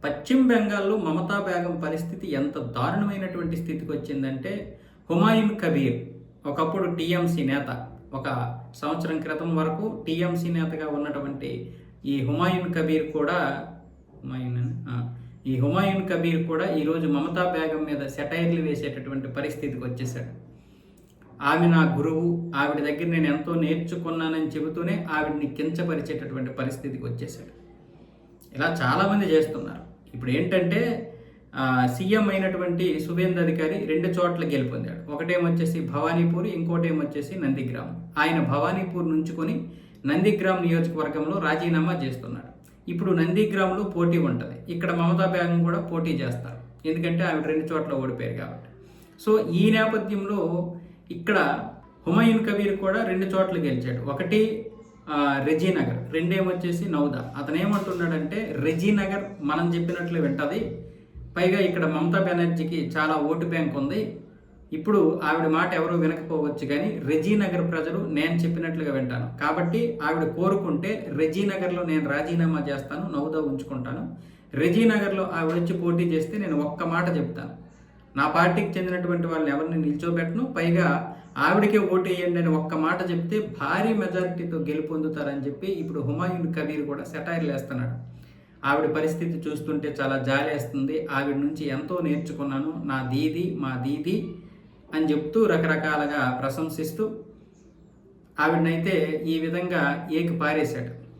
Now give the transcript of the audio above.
పశ్చిమ బెంగాల్‌లో మమతా బేగం పరిస్థితి ఎంత దారుణమైనటువంటి స్థితికి వచ్చిందంటే, హుమాయూన్ కబీర్ ఒకప్పుడు టీఎంసీ నేత. ఒక సంవత్సరం క్రితం వరకు టీఎంసీ నేతగా ఉన్నటువంటి ఈ హుమాయూన్ కబీర్ కూడా హుమాయూన్ కబీర్ కూడా ఈరోజు మమతా బేగం మీద సెటైర్లు వేసేటటువంటి పరిస్థితికి వచ్చేసాడు. ఆమె నా గురువు, ఆవిడ దగ్గర నేను ఎంతో నేర్చుకున్నానని చెబుతూనే ఆవిడని కించపరిచేటటువంటి పరిస్థితికి వచ్చేసాడు. ఇలా చాలామంది చేస్తున్నారు. ఇప్పుడు ఏంటంటే సీఎం అయినటువంటి సువేంద్ర అధికారి 2 చోట్ల గెలుపొందాడు. ఒకటేమొచ్చేసి భవానీపూర్, ఇంకోటేమొచ్చేసి నందిగ్రామ్. ఆయన భవానీపూర్ నుంచుకొని నందిగ్రామ్ నియోజకవర్గంలో రాజీనామా చేస్తున్నాడు. ఇప్పుడు నందిగ్రామ్లో పోటీ ఉంటుంది. ఇక్కడ మమతా బేగం కూడా పోటీ చేస్తారు, ఎందుకంటే ఆవిడ 2 చోట్ల ఓడిపోయారు కాబట్టి. సో ఈ నేపథ్యంలో ఇక్కడ హుమాయూన్ కబీర్ కూడా 2 చోట్ల గెలిచాడు. ఒకటి రెజీనగర్, రెండేమొచ్చేసి నౌదా. అతను ఏమంటున్నాడంటే, రెజీనగర్ మనం చెప్పినట్లు వింటది, పైగా ఇక్కడ మమతా బెనర్జీకి చాలా ఓటు బ్యాంక్ ఉంది, ఇప్పుడు ఆవిడ మాట ఎవరు వినకపోవచ్చు, కానీ రెజీనగర్ ప్రజలు నేను చెప్పినట్లుగా వింటాను, కాబట్టి ఆవిడ కోరుకుంటే రెజీనగర్లో నేను రాజీనామా చేస్తాను, నౌదా ఉంచుకుంటాను. రెజీనగర్లో ఆవిడ వచ్చి పోటీ చేస్తే నేను ఒక్క మాట చెప్తాను, నా పార్టీకి చెందినటువంటి వాళ్ళని ఎవరిని నిల్చోబెట్టను, పైగా ఆవిడకే ఓటు వేయండి అని ఒక్క మాట చెప్తే భారీ మెజారిటీతో గెలుపొందుతారని చెప్పి ఇప్పుడు హుమాయూన్ కబీర్ కూడా సెటైర్లు వేస్తున్నాడు. ఆవిడ పరిస్థితి చూస్తుంటే చాలా జాలేస్తుంది, ఆవిడ నుంచి ఎంతో నేర్చుకున్నాను, నా దీది మా దీది అని చెప్తూ రకరకాలుగా ప్రశంసిస్తూ ఆవిడనైతే ఈ విధంగా ఏకి పారేశాడు.